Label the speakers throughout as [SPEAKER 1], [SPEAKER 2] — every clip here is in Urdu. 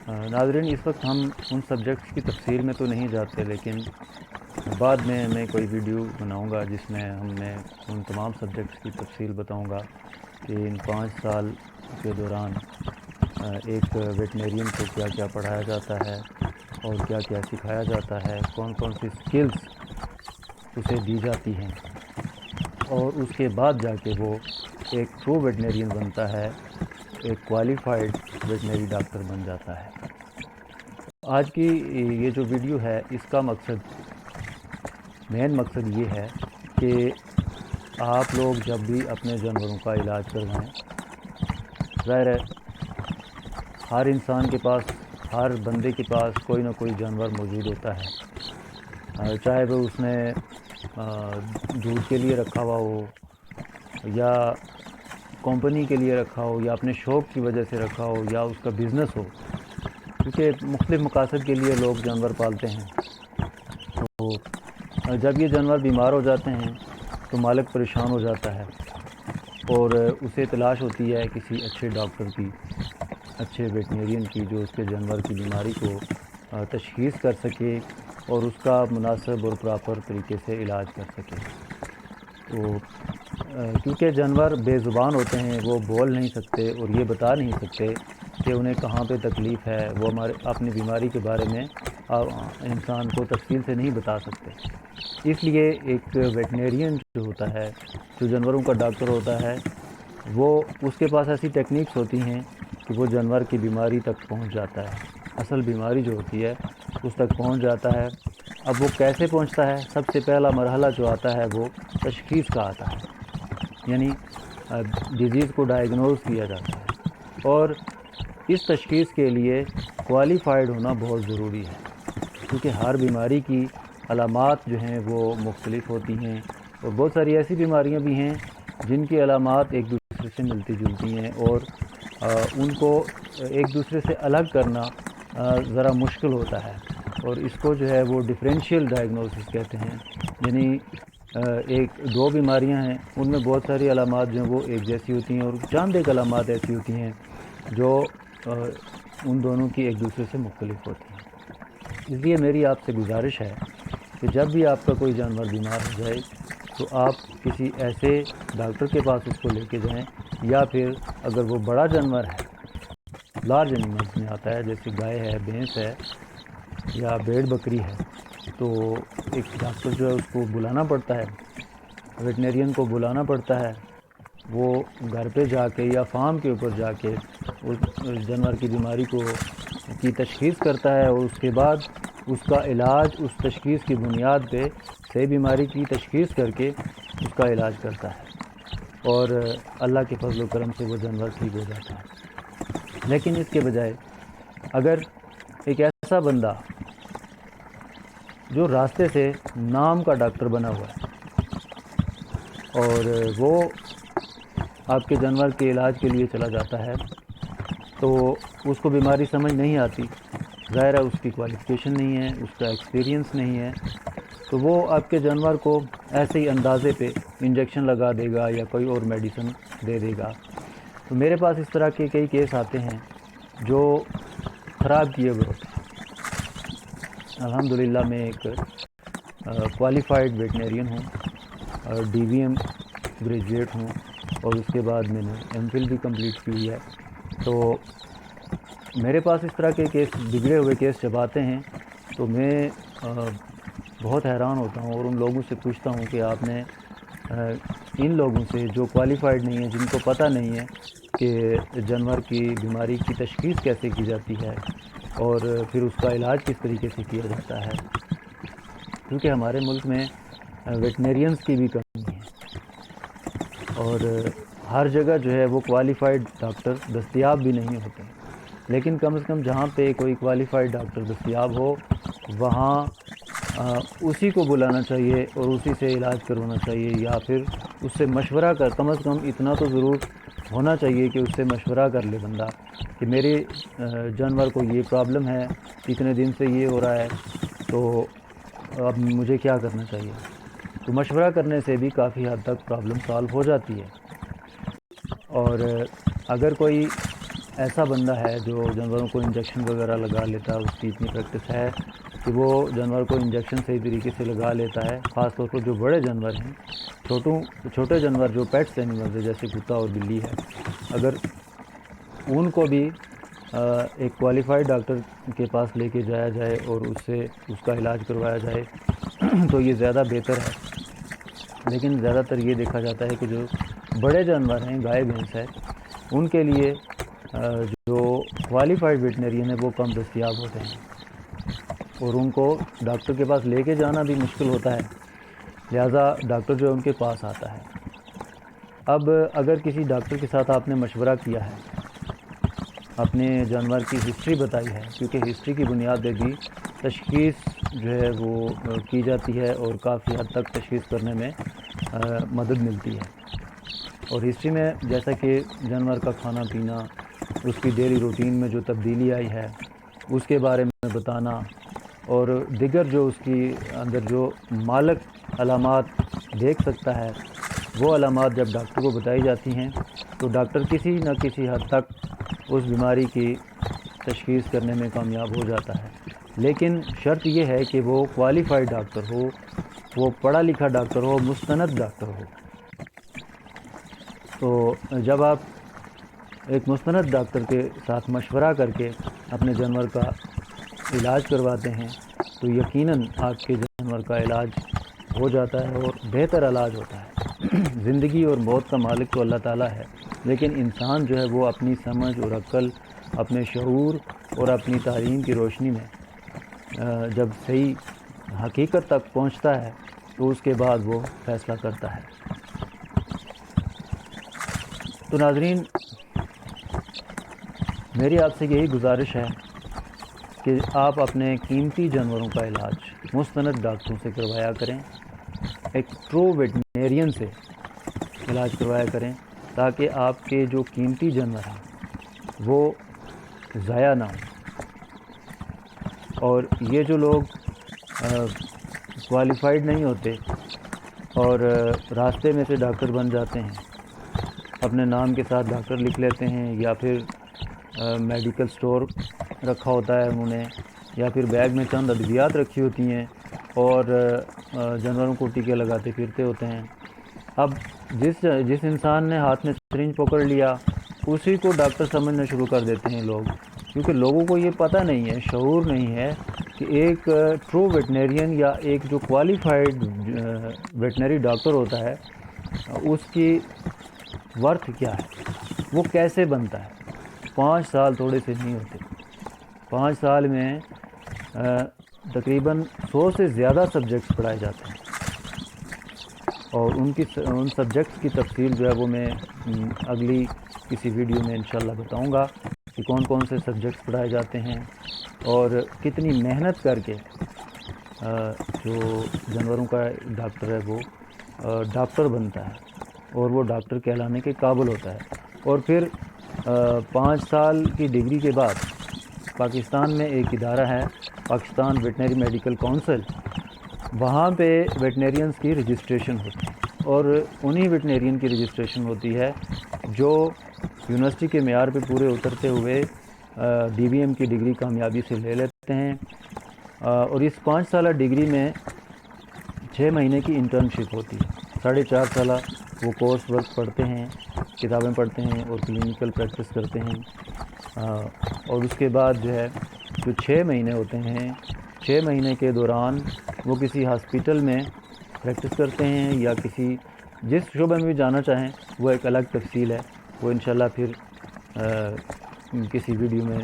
[SPEAKER 1] ناظرین، اس وقت ہم ان سبجیکٹس کی تفصیل میں تو نہیں جاتے، لیکن بعد میں کوئی ویڈیو بناؤں گا جس میں میں ان تمام سبجیکٹس کی تفصیل بتاؤں گا کہ ان 5 سال کے دوران ایک ویٹنرین کو کیا کیا پڑھایا جاتا ہے اور کیا کیا سکھایا جاتا ہے، کون کون سی سکلز اسے دی جاتی ہیں، اور اس کے بعد جا کے وہ ایک ٹرو ویٹنرین بنتا ہے، ایک کوالیفائڈ ویٹنری ڈاکٹر بن جاتا ہے۔ آج کی یہ جو ویڈیو ہے، اس کا مین مقصد یہ ہے کہ آپ لوگ جب بھی اپنے جانوروں کا علاج کروائیں، ظاہر ہے ہر انسان کے پاس، ہر بندے کے پاس کوئی نہ کوئی جانور موجود ہوتا ہے، چاہے وہ اس نے دودھ کے لیے رکھا ہوا ہو یا کمپنی کے لیے رکھا ہو یا اپنے شوق کی وجہ سے رکھا ہو یا اس کا بزنس ہو، کیونکہ مختلف مقاصد کے لیے لوگ جانور پالتے ہیں۔ تو جب یہ جانور بیمار ہو جاتے ہیں تو مالک پریشان ہو جاتا ہے اور اسے تلاش ہوتی ہے کسی اچھے ڈاکٹر کی، اچھے ویٹنرین کی، جو اس کے جانور کی بیماری کو تشخیص کر سکے اور اس کا مناسب اور پراپر طریقے سے علاج کر سکے۔ تو کیونکہ جانور بے زبان ہوتے ہیں، وہ بول نہیں سکتے اور یہ بتا نہیں سکتے کہ انہیں کہاں پہ تکلیف ہے، وہ اپنی بیماری کے بارے میں انسان کو تفصیل سے نہیں بتا سکتے۔ اس لیے ایک ویٹنرین جو ہوتا ہے، جو جانوروں کا ڈاکٹر ہوتا ہے، وہ اس کے پاس ایسی ٹیکنیکس ہوتی ہیں کہ وہ جانور کی بیماری تک پہنچ جاتا ہے، اصل بیماری جو ہوتی ہے اس تک پہنچ جاتا ہے۔ اب وہ کیسے پہنچتا ہے؟ سب سے پہلا مرحلہ جو آتا ہے وہ تشخیص کا آتا ہے، یعنی ڈیزیز کو ڈائیگنوز کیا جاتا ہے، اور اس تشخیص کے لیے کوالیفائڈ ہونا بہت ضروری ہے، کیونکہ ہر بیماری کی علامات جو ہیں وہ مختلف ہوتی ہیں، اور بہت ساری ایسی بیماریاں بھی ہیں جن کی علامات ایک دوسرے سے ملتی جلتی ہیں، اور ان کو ایک دوسرے سے الگ کرنا ذرا مشکل ہوتا ہے، اور اس کو جو ہے وہ ڈفرینشیل ڈائیگنوسس کہتے ہیں، یعنی ایک دو بیماریاں ہیں، ان میں بہت ساری علامات جو ہیں وہ ایک جیسی ہوتی ہیں، اور چند ایک علامات ایسی ہوتی ہیں جو ان دونوں کی ایک دوسرے سے مختلف ہوتی ہیں۔ اس لیے میری آپ سے گزارش ہے کہ جب بھی آپ کا کوئی جانور بیمار ہو جائے تو آپ کسی ایسے ڈاکٹر کے پاس اس کو لے کے جائیں، یا پھر اگر وہ بڑا جانور ہے، لارج اینیملز میں آتا ہے، جیسے گائے ہے، بھینس ہے یا بھیڑ بکری ہے، تو ایک ڈاکٹر جو ہے اس کو بلانا پڑتا ہے، ویٹنرین کو بلانا پڑتا ہے، وہ گھر پہ جا کے یا فارم کے اوپر جا کے اس جانور کی بیماری کی تشخیص کرتا ہے، اور اس کے بعد اس کا علاج اس تشخیص کی بنیاد پہ صحیح بیماری کی تشخیص کر کے اس کا علاج کرتا ہے، اور اللہ کے فضل و کرم سے وہ جانور ٹھیک ہو جاتا ہے۔ لیکن اس کے بجائے اگر ایک ایسا بندہ جو راستے سے نام کا ڈاکٹر بنا ہوا ہے اور وہ آپ کے جانور کے علاج کے لیے چلا جاتا ہے، تو اس کو بیماری سمجھ نہیں آتی، ظاہر ہے اس کی کوالیفیکیشن نہیں ہے، اس کا ایکسپیرینس نہیں ہے، تو وہ آپ کے جانور کو ایسے ہی اندازے پہ انجیکشن لگا دے گا یا کوئی اور میڈیسن دے دے گا۔ تو میرے پاس اس طرح کے کئی کیس آتے ہیں جو خراب کیے ہوئے ہوتے ہیں۔ الحمدللہ میں ایک کوالیفائڈ ویٹنرین ہوں، ڈی وی ایم گریجویٹ ہوں، اور اس کے بعد میں نے ایم فل بھی کمپلیٹ کی ہوئی ہے۔ تو میرے پاس اس طرح کے کیس، بگڑے ہوئے کیس جب آتے ہیں تو میں بہت حیران ہوتا ہوں اور ان لوگوں سے پوچھتا ہوں کہ آپ نے ان لوگوں سے جو کوالیفائڈ نہیں ہیں، جن کو پتہ نہیں ہے کہ جانور کی بیماری کی تشخیص کیسے کی جاتی ہے اور پھر اس کا علاج کس طریقے سے کیا جاتا ہے، کیونکہ ہمارے ملک میں ویٹنرینز کی بھی کمی ہے، اور ہر جگہ جو ہے وہ کوالیفائڈ ڈاکٹر دستیاب بھی نہیں ہوتے، لیکن کم از کم جہاں پہ کوئی کوالیفائڈ ڈاکٹر دستیاب ہو وہاں اسی کو بلانا چاہیے اور اسی سے علاج کروانا چاہیے، یا پھر اس سے مشورہ کم از کم اتنا تو ضرور ہونا چاہیے کہ اس سے مشورہ کر لے بندہ کہ میرے جانور کو یہ پرابلم ہے، اتنے دن سے یہ ہو رہا ہے، تو اب مجھے کیا کرنا چاہیے۔ تو مشورہ کرنے سے بھی کافی حد تک پرابلم سالو ہو جاتی ہے۔ اور اگر کوئی ایسا بندہ ہے جو جانوروں کو انجیکشن وغیرہ لگا لیتا ہے، اس کی اتنی پریکٹس ہے کہ وہ جانور کو انجیکشن صحیح طریقے سے لگا لیتا ہے. خاص طور پر جو بڑے جانور ہیں، چھوٹے جانور جو پیٹس اینیملز ہیں جیسے کتا اور بلی ہے، اگر ان کو بھی ایک کوالیفائڈ ڈاکٹر کے پاس لے کے جایا جائے اور اس کا علاج کروایا جائے تو یہ زیادہ بہتر ہے. لیکن زیادہ تر یہ دیکھا جاتا ہے کہ جو بڑے جانور ہیں، گائے بھینس ہے، ان کے لیے جو کوالیفائڈ ویٹنرین ہے وہ کم دستیاب ہوتے ہیں اور ان کو ڈاکٹر کے پاس لے کے جانا بھی مشکل ہوتا ہے. لہٰذا ڈاکٹر جو ان کے پاس آتا ہے. اب اگر کسی ڈاکٹر کے ساتھ آپ نے مشورہ کیا ہے، اپنے جانور کی ہسٹری بتائی ہے، کیونکہ ہسٹری کی بنیاد پہ بھی تشخیص جو ہے وہ کی جاتی ہے اور کافی حد تک تشخیص کرنے میں مدد ملتی ہے. اور ہسٹری میں جیسا کہ جانور کا کھانا پینا، اس کی ڈیلی روٹین میں جو تبدیلی آئی ہے اس کے بارے میں بتانا، اور دیگر جو اس کی اندر جو مالک علامات دیکھ سکتا ہے، وہ علامات جب ڈاکٹر کو بتائی جاتی ہیں تو ڈاکٹر کسی نہ کسی حد تک اس بیماری کی تشخیص کرنے میں کامیاب ہو جاتا ہے. لیکن شرط یہ ہے کہ وہ کوالیفائڈ ڈاکٹر ہو، وہ پڑھا لکھا ڈاکٹر ہو، مستند ڈاکٹر ہو. تو جب آپ ایک مستند ڈاکٹر کے ساتھ مشورہ کر کے اپنے جانور کا علاج کرواتے ہیں تو یقیناً آپ کے جانور کا علاج ہو جاتا ہے اور بہتر علاج ہوتا ہے. زندگی اور موت کا مالک تو اللہ تعالیٰ ہے، لیکن انسان جو ہے وہ اپنی سمجھ اور عقل، اپنے شعور اور اپنی تعلیم کی روشنی میں جب صحیح حقیقت تک پہنچتا ہے تو اس کے بعد وہ فیصلہ کرتا ہے. تو ناظرین، میری آپ سے یہی گزارش ہے کہ آپ اپنے قیمتی جانوروں کا علاج مستند ڈاکٹروں سے کروایا کریں، ایک ٹرو ویٹنیرین سے علاج کروایا کریں، تاکہ آپ کے جو قیمتی جانور ہیں وہ ضائع نہ ہوں. اور یہ جو لوگ کوالیفائڈ نہیں ہوتے اور راستے میں سے ڈاکٹر بن جاتے ہیں، اپنے نام کے ساتھ ڈاکٹر لکھ لیتے ہیں، یا پھر میڈیکل سٹور رکھا ہوتا ہے انہوں نے، یا پھر بیگ میں چند ادویات رکھی ہوتی ہیں اور جانوروں کو ٹیکے لگاتے پھرتے ہوتے ہیں. اب جس انسان نے ہاتھ میں سرنج پکڑ لیا اسی کو ڈاکٹر سمجھنا شروع کر دیتے ہیں لوگ، کیونکہ لوگوں کو یہ پتہ نہیں ہے، شعور نہیں ہے کہ ایک ٹرو ویٹنیرین یا ایک جو کوالیفائڈ ویٹنری ڈاکٹر ہوتا ہے اس کی ورتھ کیا ہے، وہ کیسے بنتا ہے. 5 سال تھوڑے سے نہیں ہوتے. 5 سال میں تقریباً 100 سے زیادہ سبجیکٹس پڑھائے جاتے ہیں، اور ان سبجیکٹس کی تفصیل جو ہے وہ میں اگلی کسی ویڈیو میں انشاءاللہ بتاؤں گا کہ کون کون سے سبجیکٹس پڑھائے جاتے ہیں اور کتنی محنت کر کے جو جانوروں کا ڈاکٹر ہے وہ ڈاکٹر بنتا ہے اور وہ ڈاکٹر کہلانے کے قابل ہوتا ہے. اور پھر 5 سال کی ڈگری کے بعد پاکستان میں ایک ادارہ ہے، پاکستان ویٹنری میڈیکل کونسل، وہاں پہ ویٹنیرینز کی رجسٹریشن ہوتی ہے، اور انہی ویٹنیرین کی رجسٹریشن ہوتی ہے جو یونیورسٹی کے معیار پہ پورے اترتے ہوئے ڈی بی ایم کی ڈگری کامیابی سے لے لیتے ہیں. اور اس 5 سالہ ڈگری میں 6 مہینے کی انٹرنشپ ہوتی ہے. 4.5 سالہ وہ کورس ورک پڑھتے ہیں، کتابیں پڑھتے ہیں اور کلینیکل پریکٹس کرتے ہیں. اور اس کے بعد جو ہے جو 6 مہینے ہوتے ہیں، 6 مہینے کے دوران وہ کسی ہاسپیٹل میں پریکٹس کرتے ہیں یا جس شعبے میں بھی جانا چاہیں، وہ ایک الگ تفصیل ہے، وہ انشاءاللہ پھر کسی ویڈیو میں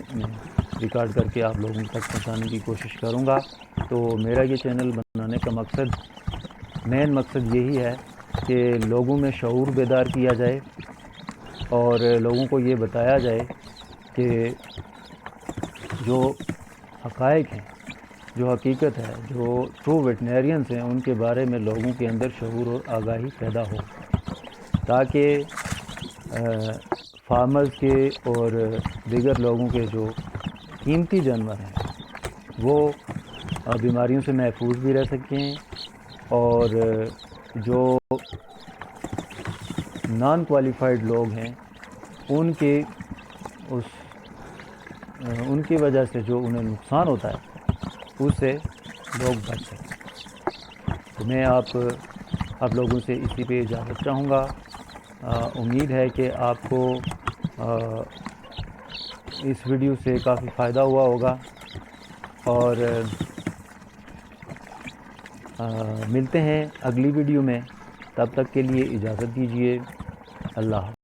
[SPEAKER 1] ریکارڈ کر کے آپ لوگوں تک پہنچانے کی کوشش کروں گا. تو میرا یہ چینل بنانے کا مین مقصد یہی ہے کہ لوگوں میں شعور بیدار کیا جائے اور لوگوں کو یہ بتایا جائے کہ جو حقائق ہیں، جو حقیقت ہے، جو ٹرو ویٹنیرینز ہیں، ان کے بارے میں لوگوں کے اندر شعور اور آگاہی پیدا ہو، تاکہ فارمرز کے اور دیگر لوگوں کے جو قیمتی جانور ہیں وہ بیماریوں سے محفوظ بھی رہ سکیں، اور جو نان کوالیفائڈ لوگ ہیں ان کے اس ان کی وجہ سے جو انہیں نقصان ہوتا ہے اس سے لوگ بچ سکیں۔ تو میں آپ لوگوں سے اسی پہ اجازت چاہوں گا۔ امید ہے کہ آپ کو اس ویڈیو سے کافی فائدہ ہوا ہوگا، اور ملتے ہیں اگلی ویڈیو میں۔ تب تک کے لیے اجازت دیجیے۔ اللہ حافظ۔